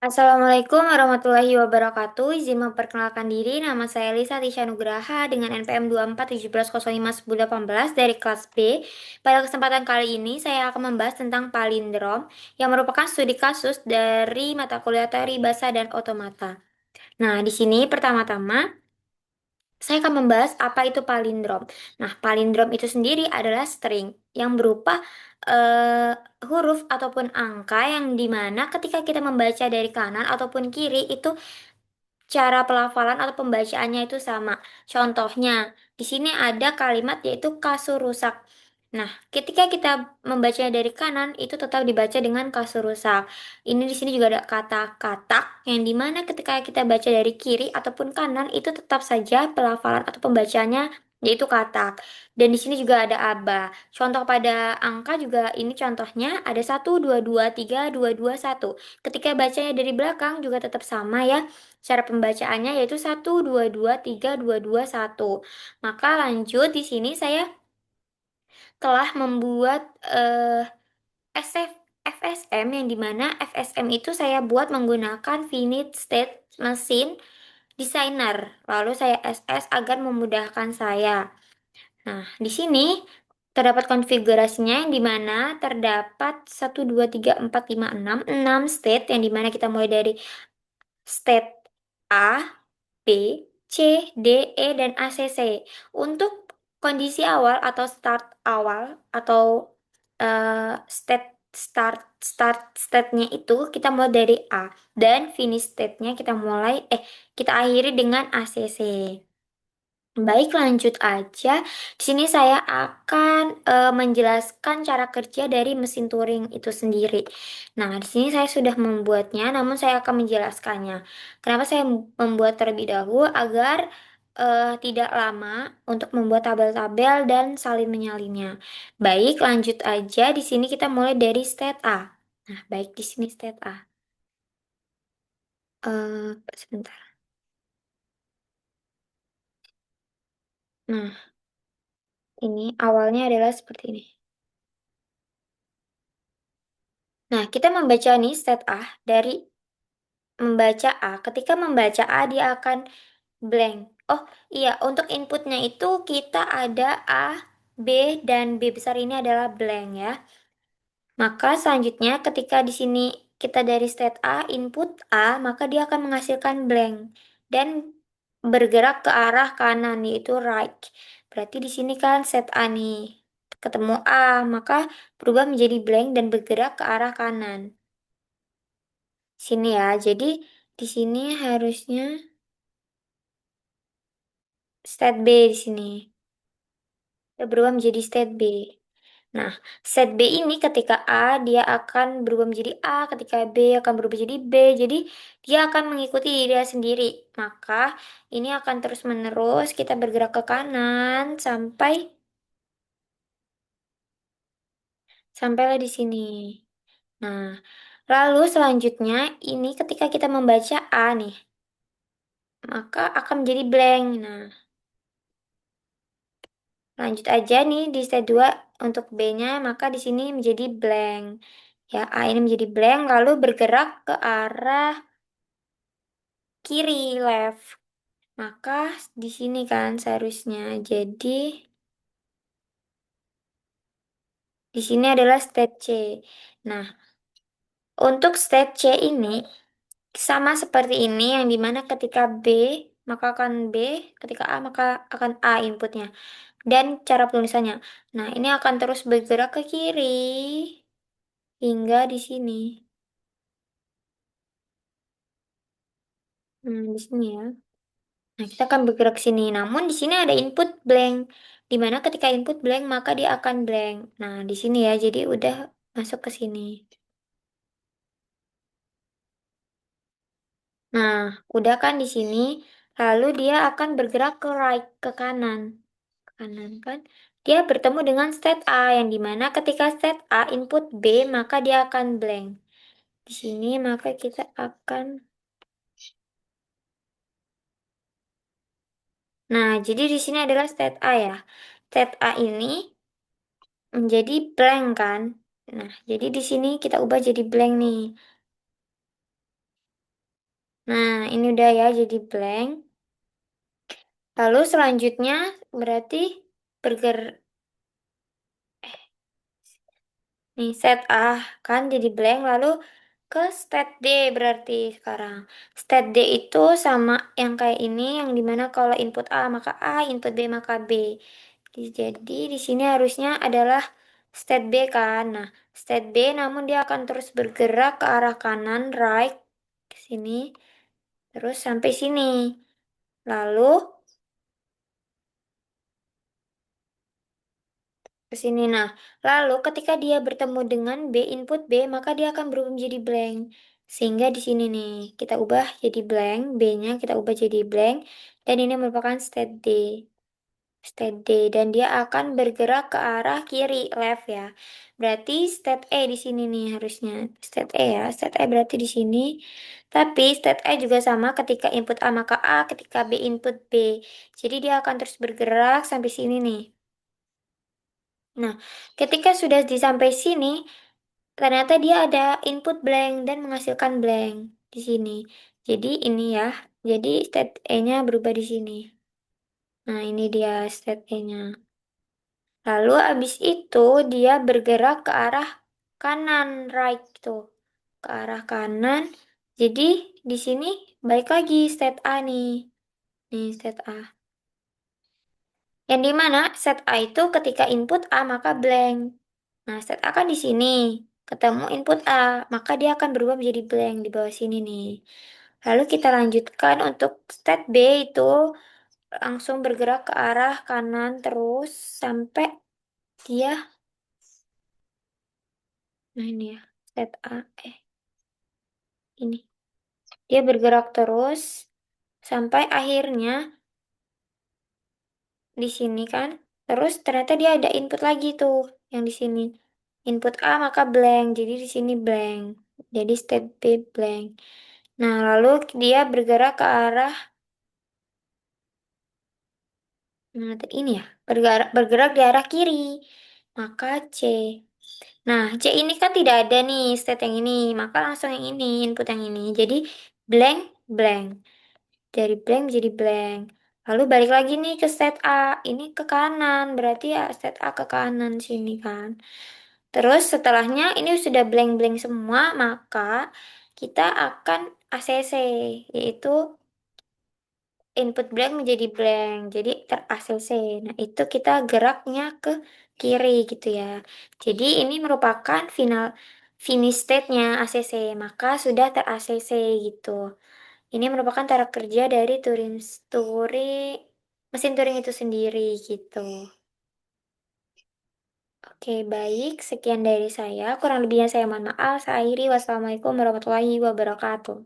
Assalamualaikum warahmatullahi wabarakatuh. Izin memperkenalkan diri, nama saya Lisa Tisha Nugraha dengan NPM 2417051018 dari kelas B. Pada kesempatan kali ini, saya akan membahas tentang palindrom yang merupakan studi kasus dari mata kuliah teori bahasa dan otomata. Nah, di sini pertama-tama saya akan membahas apa itu palindrom. Nah, palindrom itu sendiri adalah string yang berupa eh, huruf ataupun angka yang dimana ketika kita membaca dari kanan ataupun kiri itu cara pelafalan atau pembacaannya itu sama. Contohnya, di sini ada kalimat yaitu kasur rusak. Nah, ketika kita membacanya dari kanan, itu tetap dibaca dengan kasur rusak. Ini di sini juga ada kata katak, yang dimana ketika kita baca dari kiri ataupun kanan, itu tetap saja pelafalan atau pembacaannya yaitu katak. Dan di sini juga ada aba. Contoh pada angka juga ini contohnya ada 1 2 2 3 2 2 1. Ketika bacanya dari belakang juga tetap sama ya. Cara pembacaannya yaitu 1 2 2 3 2 2 1. Maka lanjut di sini saya telah membuat SF FSM yang dimana FSM itu saya buat menggunakan Finite State Machine Designer. Lalu saya SS agar memudahkan saya. Nah, di sini terdapat konfigurasinya yang dimana terdapat 1 2 3 4 5 6 state yang dimana kita mulai dari state A, B, C, D, E, dan ACC. Untuk kondisi awal atau start awal atau start state-nya itu kita mulai dari A dan finish state-nya kita akhiri dengan ACC. Baik, lanjut aja. Di sini saya akan menjelaskan cara kerja dari mesin Turing itu sendiri. Nah, di sini saya sudah membuatnya, namun saya akan menjelaskannya. Kenapa saya membuat terlebih dahulu agar tidak lama untuk membuat tabel-tabel dan salin menyalinnya. Baik, lanjut aja. Di sini kita mulai dari state A. Nah, baik di sini state A. Sebentar. Nah, ini awalnya adalah seperti ini. Nah, kita membaca nih set A dari membaca A. Ketika membaca A, dia akan blank. Oh iya, untuk inputnya itu kita ada A, B, dan B besar ini adalah blank ya. Maka selanjutnya ketika di sini kita dari state A, input A, maka dia akan menghasilkan blank. Dan bergerak ke arah kanan, yaitu right. Berarti di sini kan set A nih. Ketemu A, maka berubah menjadi blank dan bergerak ke arah kanan. Sini ya. Jadi di sini harusnya state B di sini. Dia berubah menjadi state B. Nah, state B ini ketika A dia akan berubah menjadi A, ketika B akan berubah jadi B. Jadi dia akan mengikuti dirinya sendiri. Maka ini akan terus-menerus kita bergerak ke kanan sampailah di sini. Nah, lalu selanjutnya ini ketika kita membaca A nih, maka akan menjadi blank. Nah, lanjut aja nih di step 2 untuk B-nya, maka di sini menjadi blank. Ya, A ini menjadi blank, lalu bergerak ke arah kiri, left. Maka di sini kan seharusnya. Jadi, di sini adalah state C. Nah, untuk state C ini sama seperti ini, yang dimana ketika B, maka akan B, ketika A, maka akan A inputnya. Dan cara penulisannya. Nah, ini akan terus bergerak ke kiri hingga di sini. Di sini ya. Nah, kita akan bergerak ke sini. Namun di sini ada input blank. Di mana ketika input blank, maka dia akan blank. Nah, di sini ya. Jadi udah masuk ke sini. Nah, udah kan di sini. Lalu dia akan bergerak ke right, ke kanan. Ke kanan kan. Dia bertemu dengan state A, yang dimana ketika state A input B, maka dia akan blank. Di sini maka kita akan... Nah, jadi di sini adalah state A ya. State A ini menjadi blank kan. Nah, jadi di sini kita ubah jadi blank nih. Nah, ini udah ya jadi blank. Lalu selanjutnya berarti berger nih set A kan jadi blank, lalu ke state D berarti sekarang. State D itu sama yang kayak ini, yang dimana kalau input A maka A, input B maka B. Jadi di sini harusnya adalah state B kan. Nah, state B namun dia akan terus bergerak ke arah kanan, right, ke sini, terus sampai sini. Lalu ke sini. Nah, lalu ketika dia bertemu dengan B, input B, maka dia akan berubah menjadi blank. Sehingga di sini nih, kita ubah jadi blank, B-nya kita ubah jadi blank, dan ini merupakan state D. State D, dan dia akan bergerak ke arah kiri, left ya. Berarti state E di sini nih harusnya. State E ya, state E berarti di sini. Tapi state E juga sama ketika input A maka A, ketika B input B. Jadi dia akan terus bergerak sampai sini nih. Nah, ketika sudah sampai sini, ternyata dia ada input blank dan menghasilkan blank di sini. Jadi ini ya, jadi state E-nya berubah di sini. Nah, ini dia state E-nya. Lalu abis itu dia bergerak ke arah kanan, right tuh. Ke arah kanan. Jadi di sini balik lagi state A nih. Nih state A. Yang dimana set A itu ketika input A maka blank. Nah, set A kan di sini. Ketemu input A, maka dia akan berubah menjadi blank di bawah sini nih. Lalu kita lanjutkan untuk state B itu langsung bergerak ke arah kanan terus sampai dia, nah ini ya, set A, ini. Dia bergerak terus sampai akhirnya di sini kan. Terus ternyata dia ada input lagi tuh yang di sini. Input A maka blank, jadi di sini blank. Jadi state B blank. Nah, lalu dia bergerak ke arah ini ya, bergerak di arah kiri. Maka C. Nah, C ini kan tidak ada nih state yang ini, maka langsung yang ini, input yang ini. Jadi blank blank. Dari blank menjadi blank. Lalu balik lagi nih ke set A. Ini ke kanan, berarti ya set A ke kanan sini kan. Terus setelahnya ini sudah blank-blank semua, maka kita akan ACC, yaitu input blank menjadi blank. Jadi ter-ACC. Nah, itu kita geraknya ke kiri gitu ya. Jadi ini merupakan finish state-nya ACC, maka sudah ter-ACC gitu. Ini merupakan cara kerja dari mesin Turing itu sendiri gitu. Oke, baik. Sekian dari saya. Kurang lebihnya saya mohon maaf. Saya akhiri. Wassalamualaikum warahmatullahi wabarakatuh.